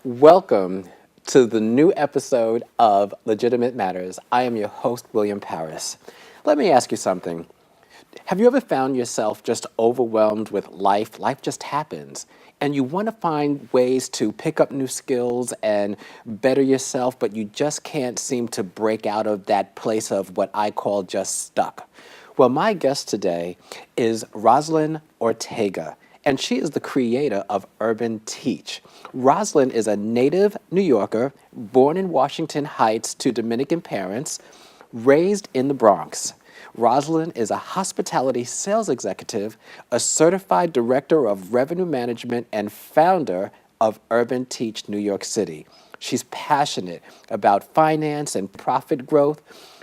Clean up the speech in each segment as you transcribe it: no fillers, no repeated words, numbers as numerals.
Welcome to the new episode of Legitimate Matters. I am your host, William Parris. Let me ask you something. Have you ever found yourself just overwhelmed with life? Life just happens. And you want to find ways to pick up new skills and better yourself, but you just can't seem to break out of that place of what I call just stuck. Well, my guest today is Rosalyn Ortega, and she is the creator of Urban Teach. Rosalyn is a native New Yorker, born in Washington Heights to Dominican parents, raised in the Bronx. Rosalyn is a hospitality sales executive, a certified director of revenue management, and founder of Urban Teach New York City. She's passionate about finance and profit growth.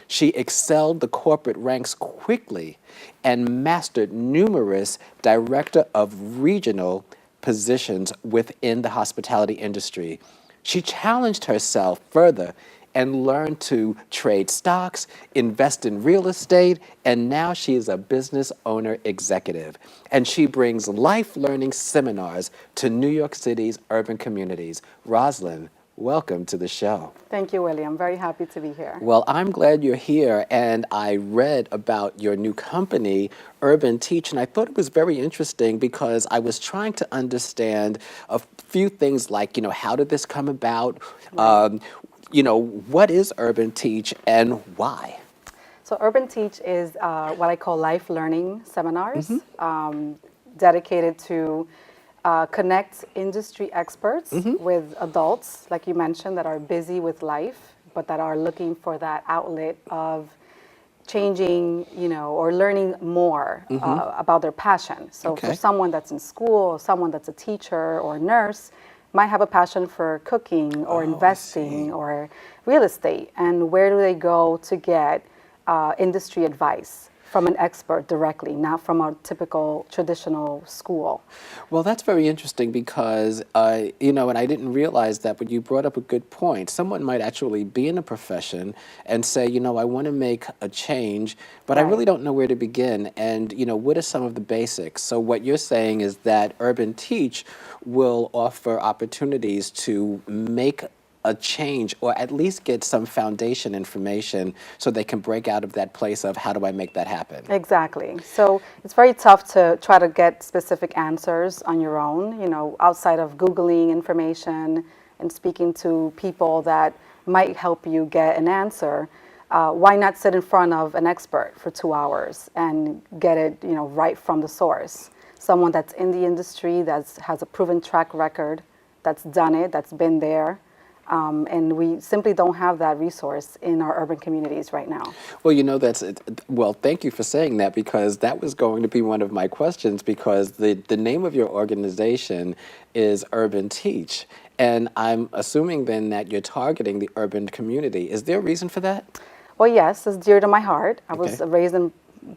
She excelled the corporate ranks quickly and mastered numerous director of regional positions within the hospitality industry. She challenged herself further and learned to trade stocks, invest in real estate, and now she is a business owner executive. And she brings life learning seminars to New York City's urban communities. Rosalyn, welcome to the show. Thank you, William. Very happy to be here. Well, I'm glad you're here, and I read about your new company, Urban Teach, and I thought it was very interesting because I was trying to understand a few things like, how did this come about? What is Urban Teach and why? So Urban Teach is what I call life learning seminars, dedicated to connect industry experts with adults, like you mentioned, that are busy with life, but that are looking for that outlet of changing, or learning more about their passion. So for someone that's in school, someone that's a teacher or a nurse, might have a passion for cooking or investing or real estate. And where do they go to get industry advice from an expert directly, not from a typical traditional school? Well, that's very interesting because, and I didn't realize that, but you brought up a good point. Someone might actually be in a profession and say, I want to make a change, but I really don't know where to begin. And, what are some of the basics? So what you're saying is that Urban Teach will offer opportunities to make a change or at least get some foundation information so they can break out of that place of how do I make that happen? Exactly. So it's very tough to try to get specific answers on your own, outside of Googling information and speaking to people that might help you get an answer. Why not sit in front of an expert for 2 hours and get it, right from the source? Someone that's in the industry, that has a proven track record, that's done it, that's been there. And we simply don't have that resource in our urban communities right now. Well, thank you for saying that, because that was going to be one of my questions, because the name of your organization is Urban Teach. And I'm assuming then that you're targeting the urban community. Is there a reason for that? Well, yes, it's dear to my heart. I was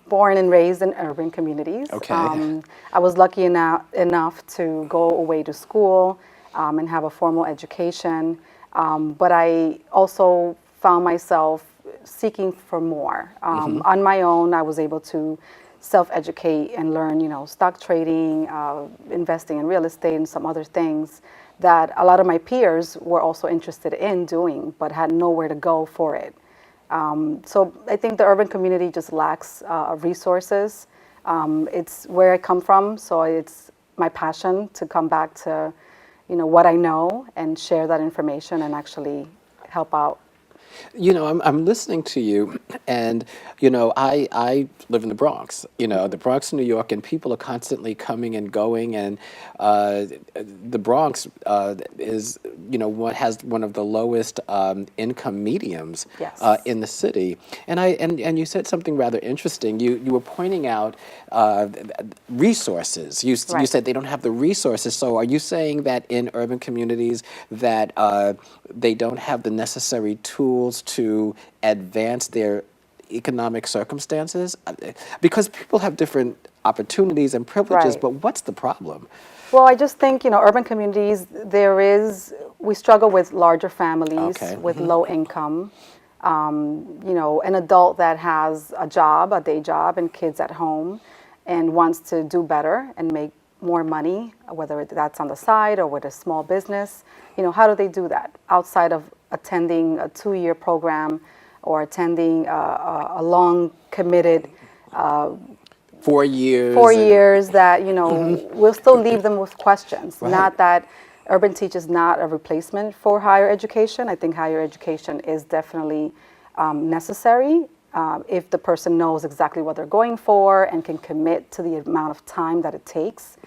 born and raised in urban communities. I was lucky enough to go away to school and have a formal education. But I also found myself seeking for more. On my own, I was able to self-educate and learn, stock trading, investing in real estate, and some other things that a lot of my peers were also interested in doing, but had nowhere to go for it. So I think the urban community just lacks resources. It's where I come from, so it's my passion to come back to what I know and share that information and actually help out I'm listening to you, and I live in the Bronx. The Bronx, New York, and people are constantly coming and going, and the Bronx is what has one of the lowest income mediums Yes. in the city. And you said something rather interesting. You were pointing out resources. You Right. said they don't have the resources. So are you saying that in urban communities that they don't have the necessary tools to advance their economic circumstances? Because people have different opportunities and privileges, Right. but what's the problem? Well, I just think, urban communities, we struggle with larger families, Okay. with low income. An adult that has a job, a day job, and kids at home, and wants to do better and make more money, whether that's on the side or with a small business. How do they do that outside of attending a 2-year program or attending a long committed 4 years. 4 years that will still leave them with questions. Right. Not that Urban Teach is not a replacement for higher education. I think higher education is definitely necessary if the person knows exactly what they're going for and can commit to the amount of time that it takes.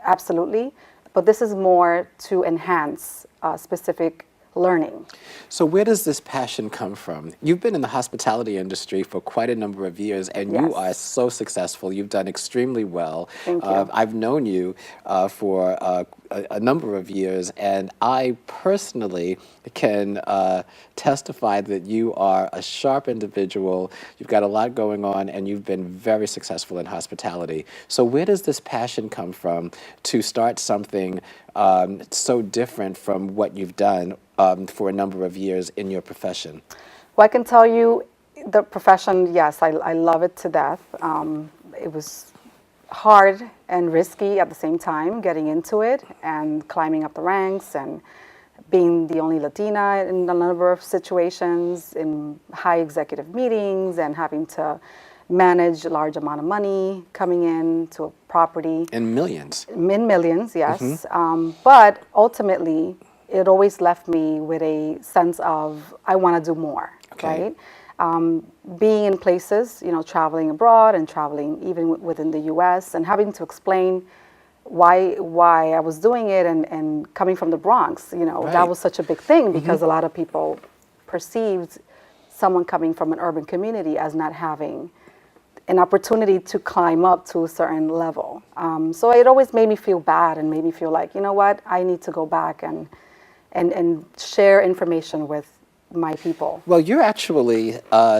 Absolutely. But this is more to enhance specific learning. So where does this passion come from? You've been in the hospitality industry for quite a number of years, and you Yes. are so successful. You've done extremely well. Thank you. I've known you for a number of years, and I personally can testify that you are a sharp individual. You've got a lot going on, and you've been very successful in hospitality. So where does this passion come from to start something so different from what you've done for a number of years in your profession? Well, I can tell you the profession, yes, I love it to death. It was hard and risky at the same time getting into it and climbing up the ranks and being the only Latina in a number of situations, in high executive meetings, and having to manage a large amount of money coming in to a property. In millions. In millions, yes. But ultimately, it always left me with a sense of I want to do more, Okay. right? Being in places, traveling abroad and traveling even within the U.S. and having to explain why I was doing it and coming from the Bronx, Right. that was such a big thing because a lot of people perceived someone coming from an urban community as not having an opportunity to climb up to a certain level. So it always made me feel bad and made me feel like, you know what, I need to go back and share information with my people. Well, you're actually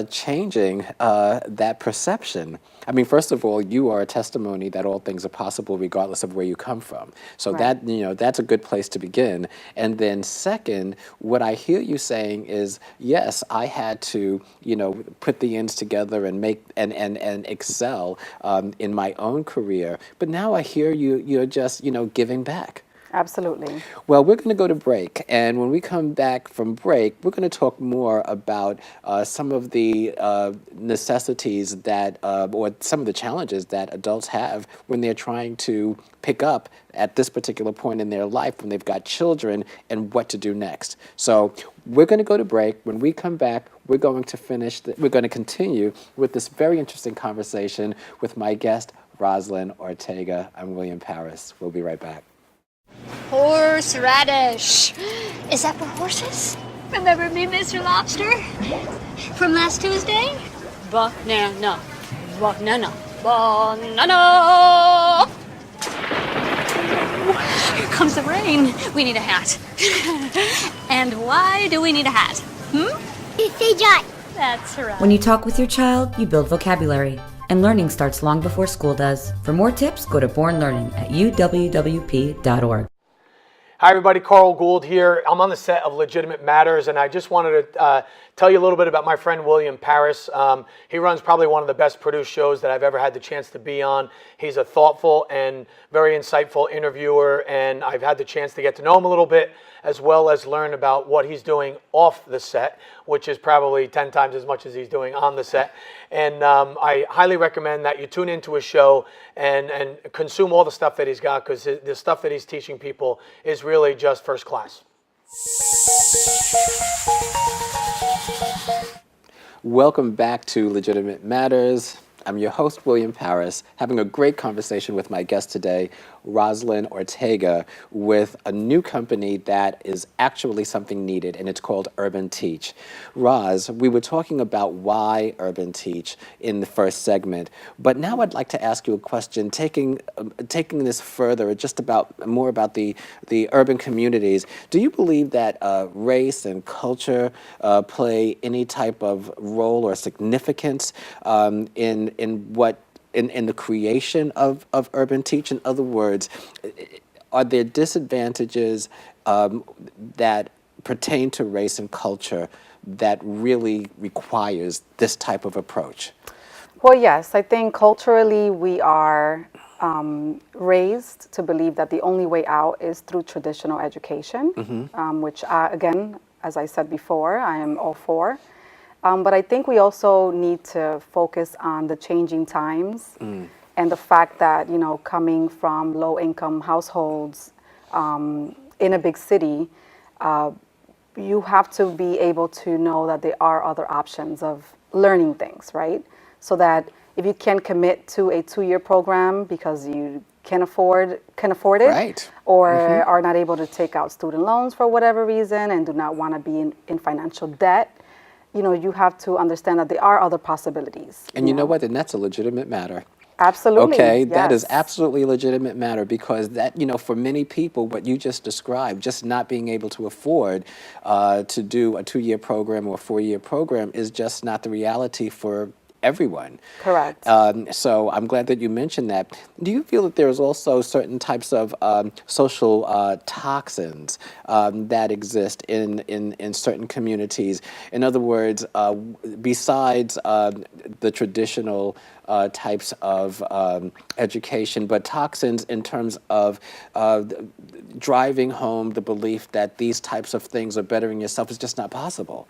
changing that perception. I mean, first of all, you are a testimony that all things are possible regardless of where you come from. So Right. that's a good place to begin. And then second, what I hear you saying is, yes, I had to, put the ends together and make and excel in my own career. But now I hear you're just, giving back. Absolutely. Well, we're going to go to break, and when we come back from break, we're going to talk more about some of the necessities that, or some of the challenges that adults have when they're trying to pick up at this particular point in their life when they've got children and what to do next. So we're going to go to break. When we come back, we're going to continue with this very interesting conversation with my guest, Rosalyn Ortega. I'm William Parris. We'll be right back. Horseradish. Is that for horses? Remember me, Mr. Lobster? From last Tuesday? Banana. Banana. Banana. Here comes the rain. We need a hat. And why do we need a hat? That's right. When you talk with your child, you build vocabulary. And learning starts long before school does. For more tips, go to Born Learning at uwwp.org. Hi everybody, Carl Gould here. I'm on the set of Legitimate Matters, and I just wanted to tell you a little bit about my friend William Parris. He runs probably one of the best produced shows that I've ever had the chance to be on. He's a thoughtful and very insightful interviewer, and I've had the chance to get to know him a little bit, as well as learn about what he's doing off the set, which is probably 10 times as much as he's doing on the set. And I highly recommend that you tune into his show and consume all the stuff that he's got, because the stuff that he's teaching people is really just first class. Welcome back to Legitimate Matters. I'm your host, William Parris, having a great conversation with my guest today, Rosalyn Ortega, with a new company that is actually something needed, and it's called Urban Teach. Roz, we were talking about why Urban Teach in the first segment, but now I'd like to ask you a question, taking this further, just more about the urban communities. Do you believe that race and culture play any type of role or significance in the creation of Urban Teach? In other words, are there disadvantages that pertain to race and culture that really requires this type of approach? Well, yes, I think culturally we are raised to believe that the only way out is through traditional education, which again, as I said before, I am all for. But I think we also need to focus on the changing times and the fact that, coming from low-income households in a big city, you have to be able to know that there are other options of learning things, right? So that if you can commit to a 2-year program because you can afford it, Right. or are not able to take out student loans for whatever reason and do not want to be in financial debt, you have to understand that there are other possibilities. And you know what? And that's a legitimate matter. Absolutely. Okay, that is yes. absolutely a legitimate matter, because that, for many people, what you just described, just not being able to afford to do a 2-year program or a 4-year program is just not the reality for everyone. Correct. So I'm glad that you mentioned that. Do you feel that there's also certain types of social toxins that exist in certain communities? In other words, besides the traditional types of education, but toxins in terms of driving home the belief that these types of things are bettering yourself is just not possible.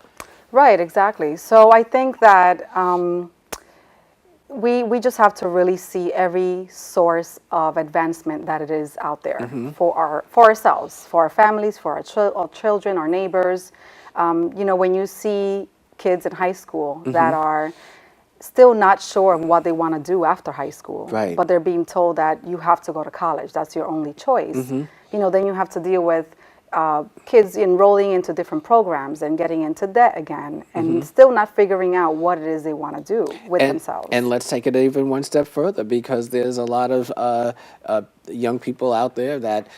Right, exactly. So I think that we just have to really see every source of advancement that it is out there for ourselves, for our families, for our children, our neighbors. When you see kids in high school that are still not sure of what they want to do after high school, Right. but they're being told that you have to go to college, that's your only choice. Then you have to deal with kids enrolling into different programs and getting into debt again, and still not figuring out what it is they want to do with themselves. And let's take it even one step further, because there's a lot of young people out there that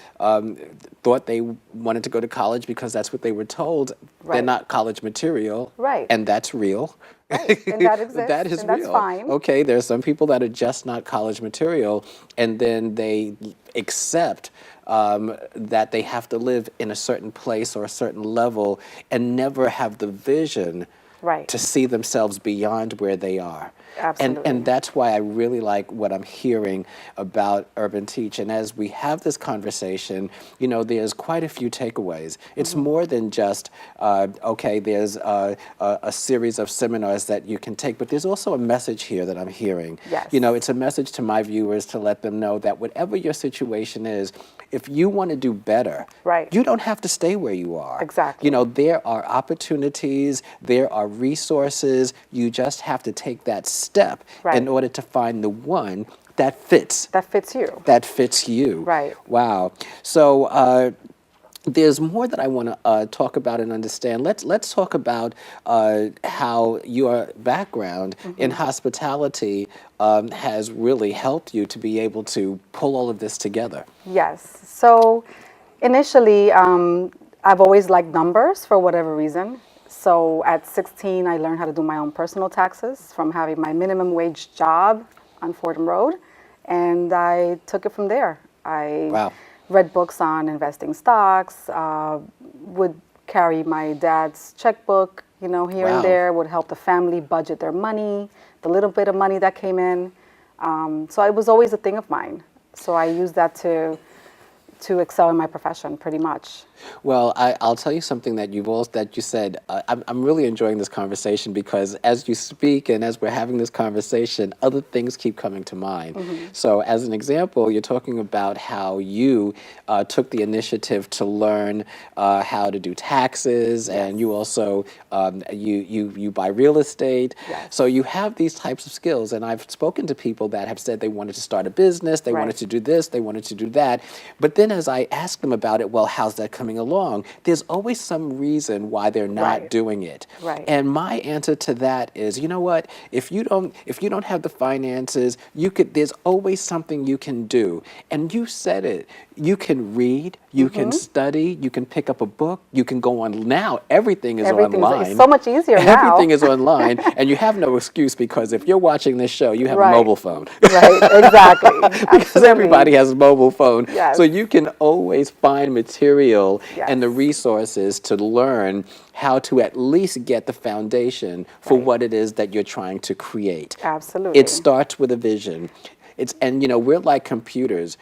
thought they wanted to go to college because that's what they were told. They're Right. not college material. Right. And that's real. Right, and that exists, That is and that's real. fine. Okay, there's some people that are just not college material, and then they accept that they have to live in a certain place or a certain level and never have the vision Right. to see themselves beyond where they are. Absolutely. And that's why I really like what I'm hearing about Urban Teach. And as we have this conversation, there's quite a few takeaways. It's more than just, okay, there's a series of seminars that you can take, but there's also a message here that I'm hearing. Yes. It's a message to my viewers to let them know that whatever your situation is, if you want to do better, Right. you don't have to stay where you are. Exactly. There are opportunities, there are resources. You just have to take that step Right. in order to find the one that fits. That fits you. That fits you. Right. Wow. So there's more that I want to talk about and understand. Let's talk about how your background in hospitality has really helped you to be able to pull all of this together. Yes. So initially, I've always liked numbers for whatever reason. So at 16, I learned how to do my own personal taxes from having my minimum wage job on Fordham Road. And I took it from there. I Wow. read books on investing stocks, would carry my dad's checkbook, here Wow. and there, would help the family budget their money, the little bit of money that came in. So it was always a thing of mine. So I used that to excel in my profession, pretty much. Well, I'll tell you something that that you said. I'm really enjoying this conversation because as you speak and as we're having this conversation, other things keep coming to mind. So, as an example, you're talking about how you took the initiative to learn how to do taxes, and you also you buy real estate. Yes. So you have these types of skills, and I've spoken to people that have said they wanted to start a business, they wanted Right. to do this, they wanted to do that. But then as I ask them about it, well, how's that coming along? There's always some reason why they're not Right. doing it. Right. And my answer to that is, you know what? If you don't have the finances, there's always something you can do. And you said it. You can read, you can study, you can pick up a book, you can go on now. Everything is Everything's online. it's so much easier now. Everything is online, and you have no excuse because if you're watching this show, you have a Right. mobile phone. Right, exactly. Because everybody has a mobile phone. Yes. So you can always find material and the Yes. resources to learn how to at least get the foundation for Right. what it is that you're trying to create. Absolutely. It starts with a vision. And we're like computers.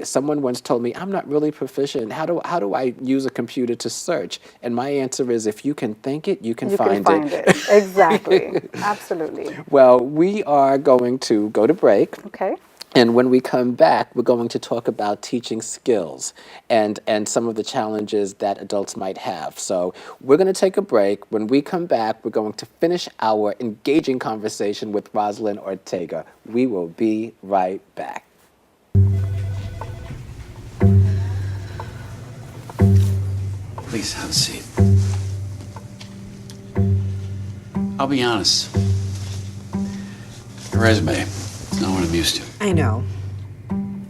Someone once told me, I'm not really proficient. How do I use a computer to search? And my answer is, if you can think it, you can You find can find it. Exactly. Absolutely. Well, we are going to go to break. Okay. And when we come back, we're going to talk about teaching skills and some of the challenges that adults might have. So we're going to take a break. When we come back, we're going to finish our engaging conversation with Rosalyn Ortega. We will be right back. Please have a seat. I'll be honest. Your resume is not what I'm used to. I know.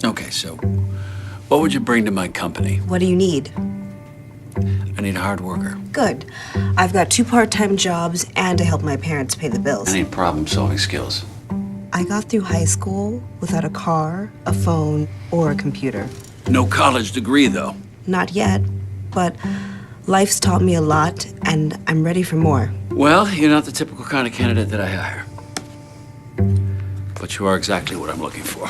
Okay, so what would you bring to my company? What do you need? I need a hard worker. Good. I've got 2 part-time jobs and to help my parents pay the bills. I need problem-solving skills. I got through high school without a car, a phone, or a computer. No college degree, though. Not yet, but life's taught me a lot, and I'm ready for more. Well, you're not the typical kind of candidate that I hire. But you are exactly what I'm looking for.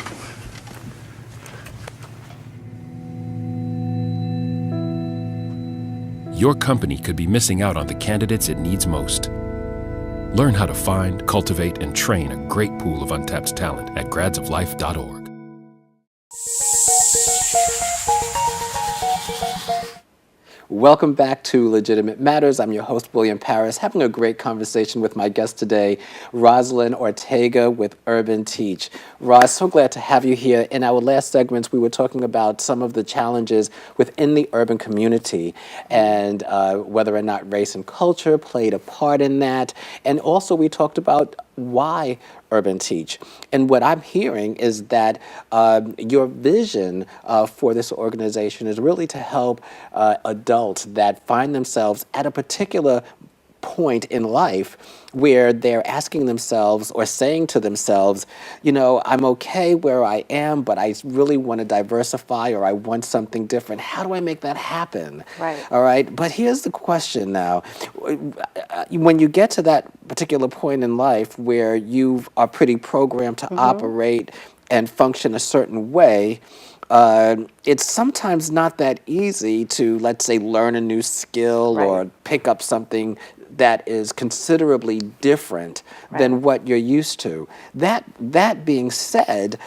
Your company could be missing out on the candidates it needs most. Learn how to find, cultivate, and train a great pool of untapped talent at gradsoflife.org. Welcome back to Legitimate Matters. I'm your host, William Parris, having a great conversation with my guest today, Rosalyn Ortega with Urban Teach. Roz, so glad to have you here. In our last segments, we were talking about some of the challenges within the urban community and whether or not race and culture played a part in that. And also we talked about why Urban Teach. And what I'm hearing is that your vision for this organization is really to help adults that find themselves at a particular point in life where they're asking themselves or saying to themselves, I'm okay where I am, but I really want to diversify or I want something different. How do I make that happen? Right. All right. But here's the question now. When you get to that particular point in life where you are pretty programmed to operate and function a certain way, it's sometimes not that easy to, let's say, learn a new skill or pick up something that is considerably different than what you're used to. That being said,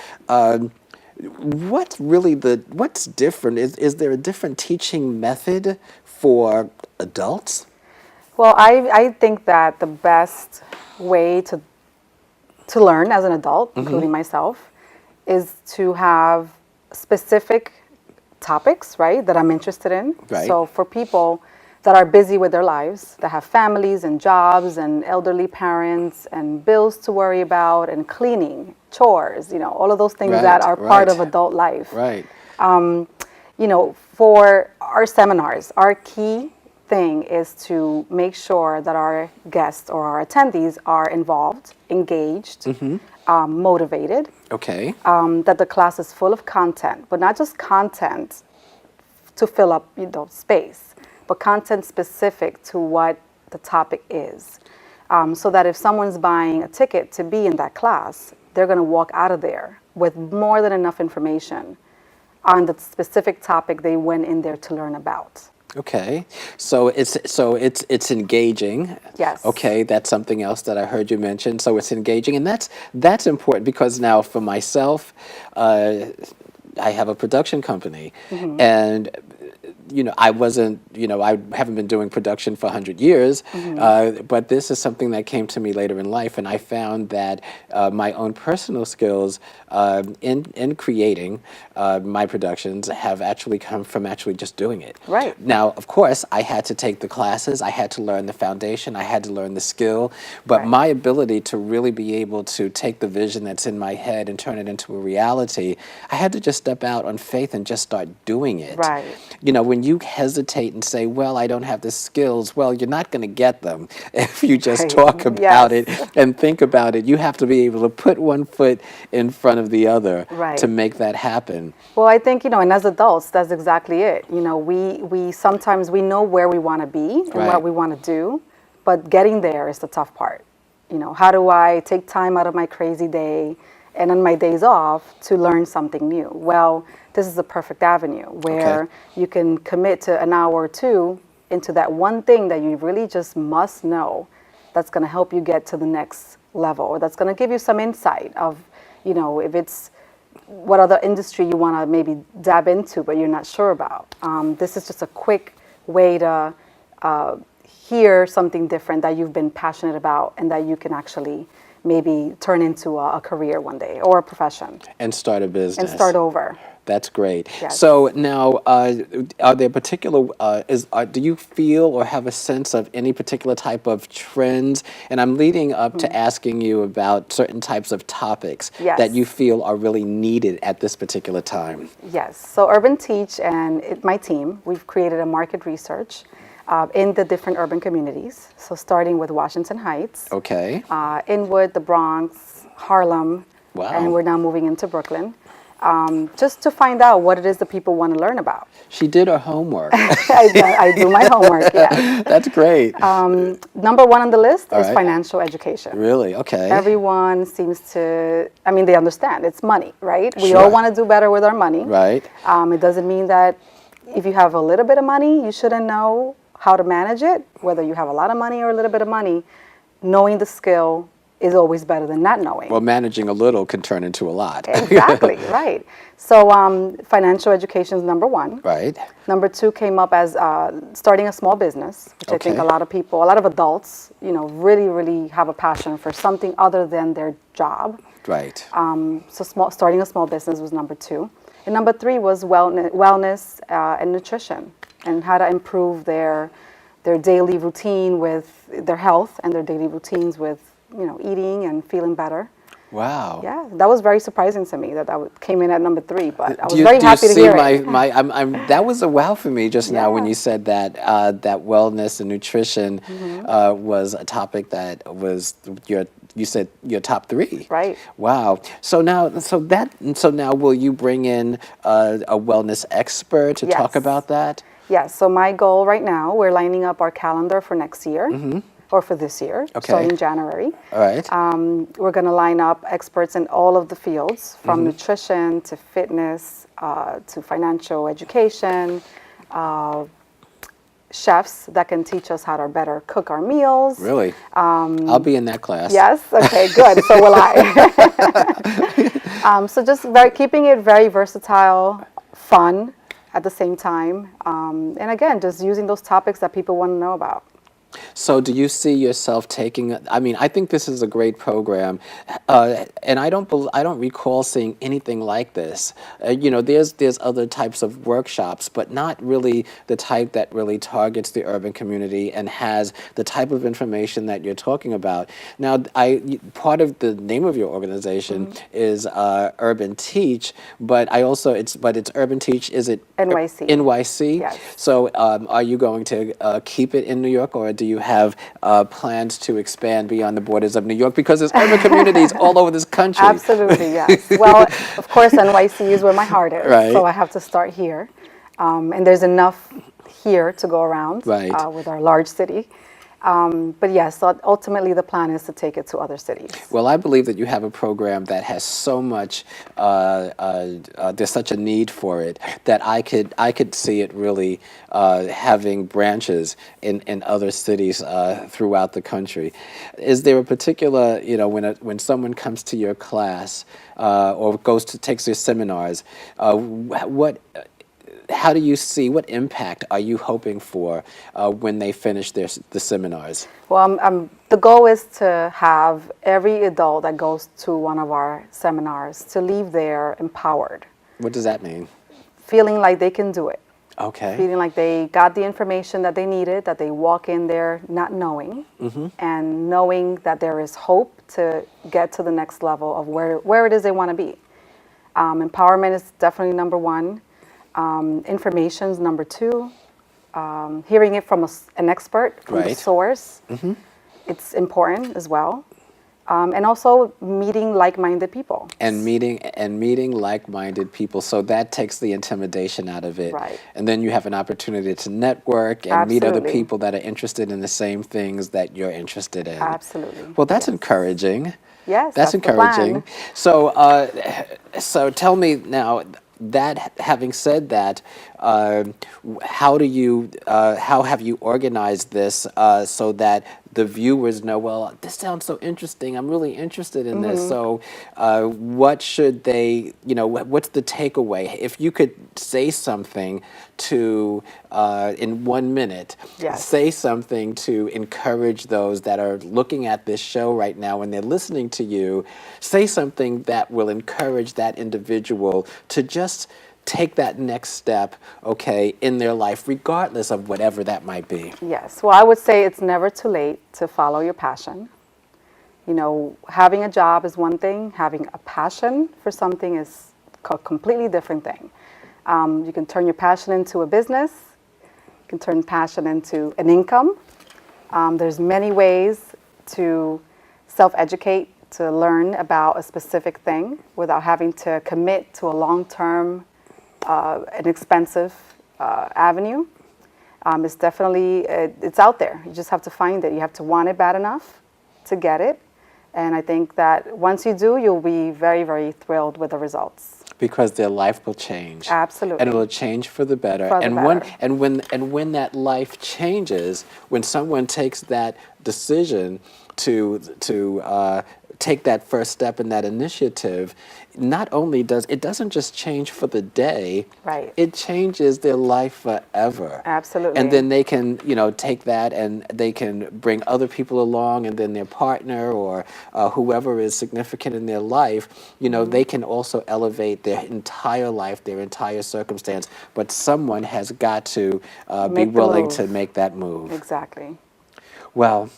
what's different? Is there a different teaching method for adults? Well, I think that the best way to learn as an adult, including myself, is to have specific topics, right, that I'm interested in. Right. So for people that are busy with their lives, that have families and jobs and elderly parents and bills to worry about and cleaning, chores, all of those things that are part of adult life. Right. For our seminars, our key thing is to make sure that our guests or our attendees are involved, engaged, motivated. Okay. That the class is full of content, but not just content to fill up space, but content specific to what the topic is. So that if someone's buying a ticket to be in that class, they're going to walk out of there with more than enough information on the specific topic they went in there to learn about. Okay, so it's engaging. Yes. Okay, that's something else that I heard you mention. So it's engaging, and that's important because now for myself, I have a production company, and I wasn't, I haven't been doing production for 100 years, but this is something that came to me later in life, and I found that my own personal skills in creating my productions have actually come from actually just doing it. Right. Now, of course, I had to take the classes, I had to learn the foundation, I had to learn the skill, but Right. my ability to really be able to take the vision that's in my head and turn it into a reality, I had to just step out on faith and just start doing it. Right. When you hesitate and say, well, I don't have the skills, well, you're not going to get them if you just Right. talk about Yes. it and think about it. You have to be able to put one foot in front of the other Right. to make that happen. Well, I think, and as adults, that's exactly it. We sometimes we know where we want to be and Right. what we want to do, but getting there is the tough part. How do I take time out of my crazy day and on my days off to learn something new? Well, this is the perfect avenue where you can commit to an hour or two into that one thing that you really just must know that's going to help you get to the next level, or that's going to give you some insight of, if it's what other industry you want to maybe dab into, but you're not sure about. This is just a quick way to hear something different that you've been passionate about and that you can actually maybe turn into a career one day or a profession. And start a business. And start over. That's great. Yes. So now, are there particular, do you feel or have a sense of any particular type of trends? And I'm leading up to asking you about certain types of topics Yes. that you feel are really needed at this particular time. Yes. So Urban Teach and my team, we've created a market research in the different urban communities. So starting with Washington Heights, Okay. Inwood, the Bronx, Harlem, Wow. and we're now moving into Brooklyn. Just to find out what it is that people want to learn about. She did her homework. I do my homework, yeah. That's great. Number one on the list is right. financial education. Really? Okay. Everyone seems to, they understand it's money, right? We Sure. all want to do better with our money. Right. It doesn't mean that if you have a little bit of money, you shouldn't know how to manage it. Whether you have a lot of money or a little bit of money, knowing the skill is always better than not knowing. Well, managing a little can turn into a lot. Exactly, right. So financial education is number one. Right. Number two came up as starting a small business, which I think Okay. a lot of adults, really, really have a passion for something other than their job. Right. So starting a small business was number two. And number three was wellness and nutrition, and how to improve their daily routine with their health and their daily routines with eating and feeling better. Wow. Yeah, that was very surprising to me that came in at number three, but I was very happy to hear it. That was a wow for me just now when Yeah. you said that that wellness and nutrition was a topic that was you said your top three. Right. Wow. So now will you bring in a wellness expert to talk Yes. about that? Yeah, so my goal right now, we're lining up our calendar for next year, or for this year, Okay. starting January. All right. We're going to line up experts in all of the fields, from nutrition to fitness to financial education, chefs that can teach us how to better cook our meals. Really? I'll be in that class. Yes? Okay, good. So will I. So just keeping it very versatile, fun at the same time. And again, just using those topics that people want to know about. So do you see yourself taking, I think this is a great program, and I don't recall seeing anything like this. There's other types of workshops, but not really the type that really targets the urban community and has the type of information that you're talking about. Now, part of the name of your organization is Urban Teach, but it's Urban Teach, is it? NYC. NYC? Yes. So are you going to keep it in New York, or do you have plans to expand beyond the borders of New York? Because there's urban communities all over this country. Absolutely, yes. Well, of course, NYC is where my heart is. Right. So I have to start here. And there's enough here to go around Right. with our large city. But yes, so ultimately the plan is to take it to other cities. Well, I believe that you have a program that has so much, there's such a need for it that I could see it really having branches in other cities throughout the country. Is there a particular, when someone comes to your class or takes your seminars, how do you see, what impact are you hoping for when they finish the seminars? Well, the goal is to have every adult that goes to one of our seminars to leave there empowered. What does that mean? Feeling like they can do it. Okay. Feeling like they got the information that they needed, that they walk in there not knowing, and knowing that there is hope to get to the next level of where it is they want to be. Empowerment is definitely number one. Information is number two. Hearing it from an expert, from the source, it's important as well. And also meeting like-minded people. And meeting like-minded people, so that takes the intimidation out of it. Right. And then you have an opportunity to network and meet other people that are interested in the same things that you're interested in. Absolutely. Well, that's encouraging. Yes, that's the encouraging. plan. So tell me now, that having said that, how have you organized this so that the viewers know, well, this sounds so interesting, I'm really interested in this, so what should they, what's the takeaway? If you could say something to, in 1 minute, say something to encourage those that are looking at this show right now and they're listening to you, say something that will encourage that individual to just take that next step, in their life, regardless of whatever that might be. Yes. Well, I would say it's never too late to follow your passion. Having a job is one thing. Having a passion for something is a completely different thing. You can turn your passion into a business. You can turn passion into an income. There's many ways to self-educate, to learn about a specific thing without having to commit to a long-term an expensive avenue. It's definitely, it's out there. You just have to find it. You have to want it bad enough to get it. And I think that once you do, you'll be very, very thrilled with the results. Because their life will change. Absolutely. And it'll change for the better. When that life changes, when someone takes that decision to take that first step in that initiative, not only doesn't just change for the day, right, it changes their life forever. Absolutely. And then they can, take that and they can bring other people along, and then their partner or whoever is significant in their life, they can also elevate their entire life, their entire circumstance, but someone has got to be willing to make that move. Exactly. Well,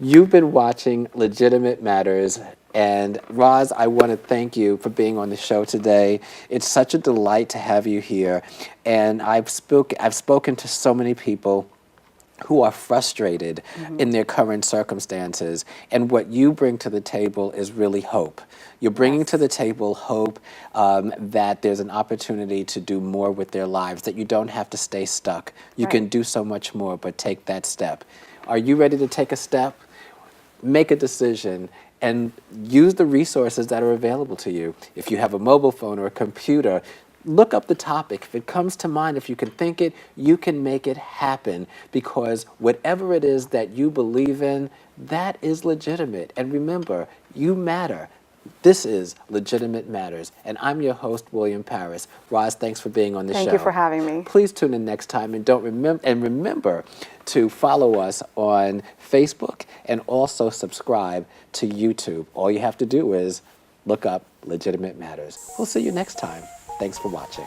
you've been watching Legitimate Matters, and Roz, I want to thank you for being on the show today. It's such a delight to have you here, and I've spoken to so many people who are frustrated in their current circumstances, and what you bring to the table is really hope. You're bringing to the table hope that there's an opportunity to do more with their lives, that you don't have to stay stuck. You can do so much more, but take that step. Are you ready to take a step? Make a decision and use the resources that are available to you. If you have a mobile phone or a computer, look up the topic. If it comes to mind, if you can think it, you can make it happen, because whatever it is that you believe in, that is legitimate. And remember, you matter. This is Legitimate Matters, and I'm your host, William Parris. Roz, thanks for being on the show. Thank you for having me. Please tune in next time, and remember to follow us on Facebook and also subscribe to YouTube. All you have to do is look up Legitimate Matters. We'll see you next time. Thanks for watching.